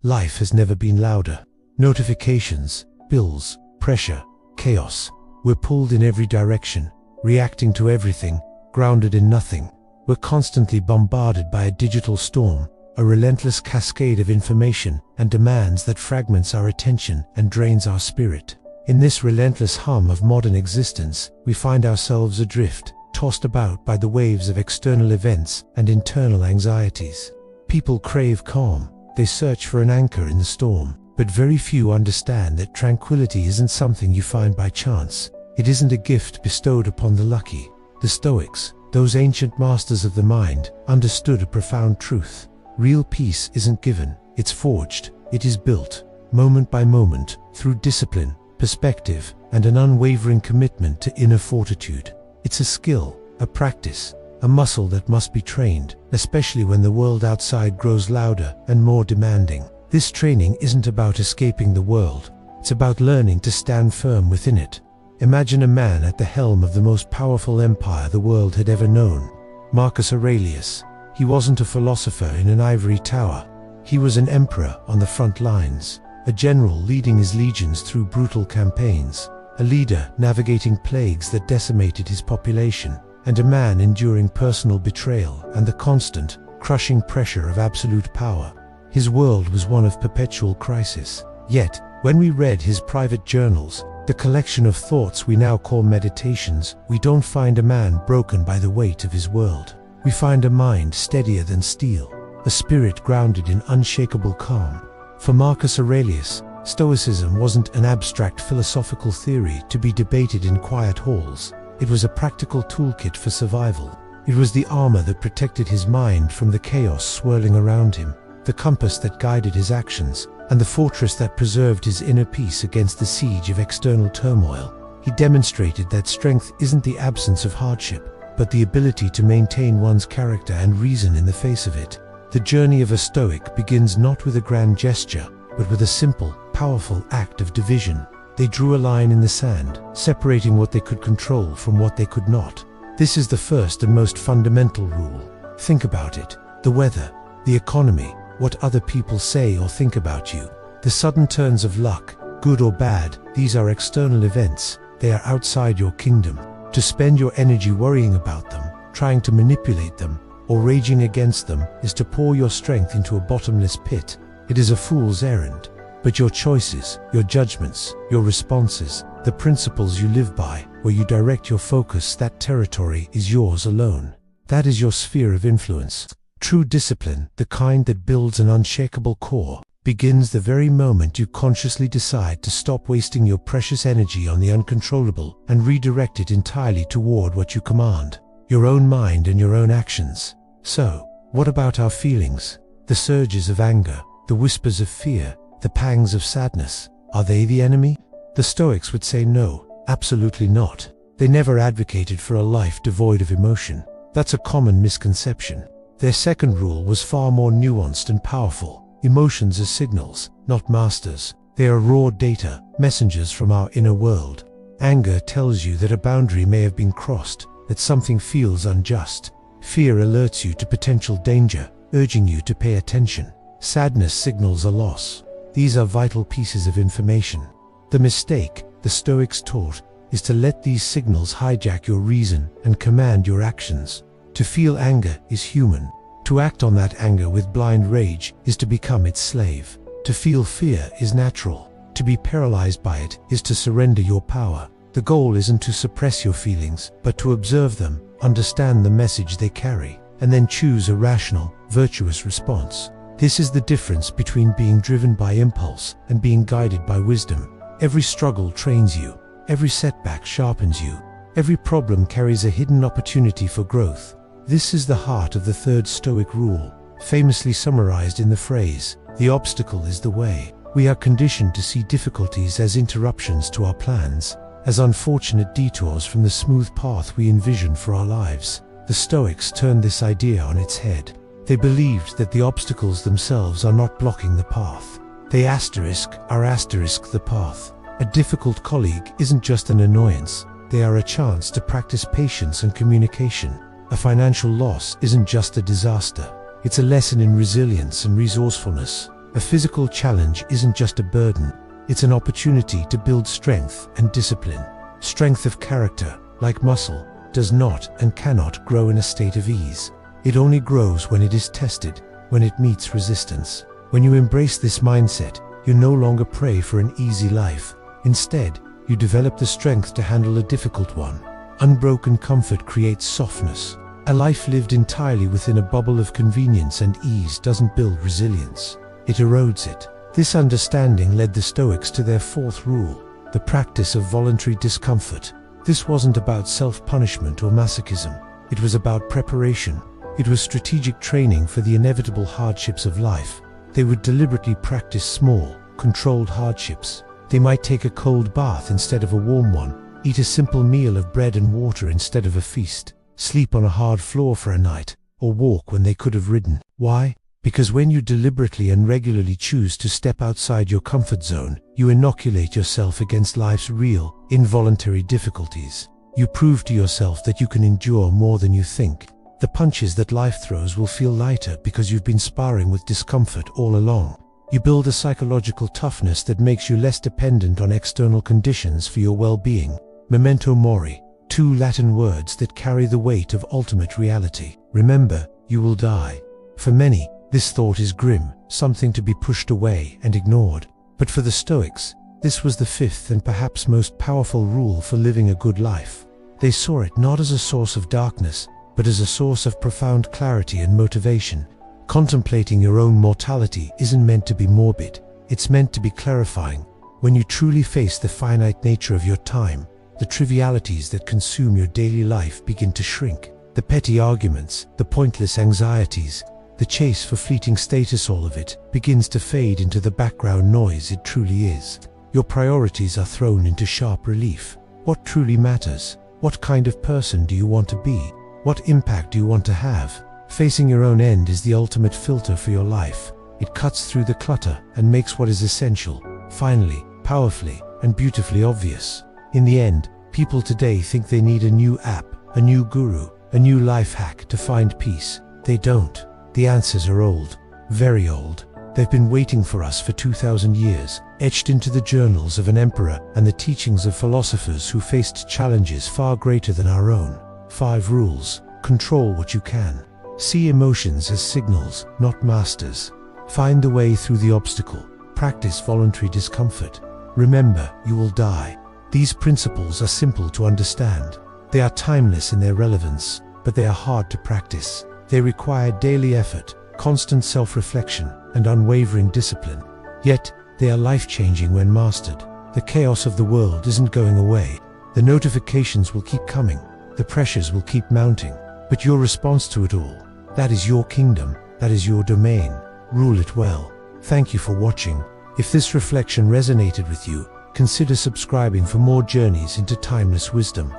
Life has never been louder. Notifications, bills, pressure, chaos. We're pulled in every direction, reacting to everything, grounded in nothing. We're constantly bombarded by a digital storm, a relentless cascade of information and demands that fragments our attention and drains our spirit. In this relentless hum of modern existence, we find ourselves adrift, tossed about by the waves of external events and internal anxieties. People crave calm. They search for an anchor in the storm, but very few understand that tranquility isn't something you find by chance. It isn't a gift bestowed upon the lucky. The Stoics, those ancient masters of the mind, understood a profound truth. Real peace isn't given, it's forged. It is built, moment by moment, through discipline, perspective, and an unwavering commitment to inner fortitude. It's a skill, a practice, a muscle that must be trained, especially when the world outside grows louder and more demanding. This training isn't about escaping the world. It's about learning to stand firm within it. Imagine a man at the helm of the most powerful empire the world had ever known. Marcus Aurelius. He wasn't a philosopher in an ivory tower. He was an emperor on the front lines, a general leading his legions through brutal campaigns, a leader navigating plagues that decimated his population, and a man enduring personal betrayal and the constant, crushing pressure of absolute power. His world was one of perpetual crisis. Yet, when we read his private journals, the collection of thoughts we now call meditations, we don't find a man broken by the weight of his world. We find a mind steadier than steel, a spirit grounded in unshakable calm. For Marcus Aurelius, Stoicism wasn't an abstract philosophical theory to be debated in quiet halls. It was a practical toolkit for survival. It was the armor that protected his mind from the chaos swirling around him, the compass that guided his actions, and the fortress that preserved his inner peace against the siege of external turmoil. He demonstrated that strength isn't the absence of hardship, but the ability to maintain one's character and reason in the face of it. The journey of a Stoic begins not with a grand gesture, but with a simple, powerful act of division. They drew a line in the sand, separating what they could control from what they could not. This is the first and most fundamental rule. Think about it. The weather, the economy, what other people say or think about you. The sudden turns of luck, good or bad, these are external events. They are outside your kingdom. To spend your energy worrying about them, trying to manipulate them, or raging against them is to pour your strength into a bottomless pit. It is a fool's errand. But your choices, your judgments, your responses, the principles you live by, where you direct your focus, that territory is yours alone. That is your sphere of influence. True discipline, the kind that builds an unshakable core, begins the very moment you consciously decide to stop wasting your precious energy on the uncontrollable and redirect it entirely toward what you command, your own mind and your own actions. So, what about our feelings? The surges of anger, the whispers of fear, the pangs of sadness, are they the enemy? The Stoics would say no, absolutely not. They never advocated for a life devoid of emotion. That's a common misconception. Their second rule was far more nuanced and powerful. Emotions as signals, not masters. They are raw data, messengers from our inner world. Anger tells you that a boundary may have been crossed, that something feels unjust. Fear alerts you to potential danger, urging you to pay attention. Sadness signals a loss. These are vital pieces of information. The mistake, the Stoics taught, is to let these signals hijack your reason and command your actions. To feel anger is human. To act on that anger with blind rage is to become its slave. To feel fear is natural. To be paralyzed by it is to surrender your power. The goal isn't to suppress your feelings, but to observe them, understand the message they carry, and then choose a rational, virtuous response. This is the difference between being driven by impulse and being guided by wisdom. Every struggle trains you. Every setback sharpens you. Every problem carries a hidden opportunity for growth. This is the heart of the third Stoic rule, famously summarized in the phrase, "The obstacle is the way." We are conditioned to see difficulties as interruptions to our plans, as unfortunate detours from the smooth path we envision for our lives. The Stoics turned this idea on its head. They believed that the obstacles themselves are not blocking the path. They asterisk the path. A difficult colleague isn't just an annoyance. They are a chance to practice patience and communication. A financial loss isn't just a disaster. It's a lesson in resilience and resourcefulness. A physical challenge isn't just a burden, it's an opportunity to build strength and discipline. Strength of character, like muscle, does not and cannot grow in a state of ease. It only grows when it is tested, when it meets resistance. When you embrace this mindset, you no longer pray for an easy life. Instead, you develop the strength to handle a difficult one. Unbroken comfort creates softness. A life lived entirely within a bubble of convenience and ease doesn't build resilience. It erodes it. This understanding led the Stoics to their fourth rule, the practice of voluntary discomfort. This wasn't about self-punishment or masochism. It was about preparation. It was strategic training for the inevitable hardships of life. They would deliberately practice small, controlled hardships. They might take a cold bath instead of a warm one, eat a simple meal of bread and water instead of a feast, sleep on a hard floor for a night, or walk when they could have ridden. Why? Because when you deliberately and regularly choose to step outside your comfort zone, you inoculate yourself against life's real, involuntary difficulties. You prove to yourself that you can endure more than you think. The punches that life throws will feel lighter because you've been sparring with discomfort all along. You build a psychological toughness that makes you less dependent on external conditions for your well-being. Memento Mori, two Latin words that carry the weight of ultimate reality. Remember, you will die. For many, this thought is grim, something to be pushed away and ignored. But for the Stoics, this was the fifth and perhaps most powerful rule for living a good life. They saw it not as a source of darkness, but as a source of profound clarity and motivation. Contemplating your own mortality isn't meant to be morbid, it's meant to be clarifying. When you truly face the finite nature of your time, the trivialities that consume your daily life begin to shrink. The petty arguments, the pointless anxieties, the chase for fleeting status, all of it begins to fade into the background noise it truly is. Your priorities are thrown into sharp relief. What truly matters? What kind of person do you want to be? What impact do you want to have? Facing your own end is the ultimate filter for your life. It cuts through the clutter and makes what is essential, finally, powerfully, and beautifully obvious. In the end, people today think they need a new app, a new guru, a new life hack to find peace. They don't. The answers are old, very old. They've been waiting for us for 2,000 years, etched into the journals of an emperor and the teachings of philosophers who faced challenges far greater than our own. 5 rules. Control what you can. See emotions as signals, not masters. Find the way through the obstacle. Practice voluntary discomfort. Remember, you will die. These principles are simple to understand. They are timeless in their relevance, but they are hard to practice. They require daily effort, constant self-reflection, and unwavering discipline. Yet, they are life-changing when mastered. The chaos of the world isn't going away. The notifications will keep coming. The pressures will keep mounting. But your response to it all, that is your kingdom, that is your domain. Rule it well. Thank you for watching. If this reflection resonated with you, consider subscribing for more journeys into timeless wisdom.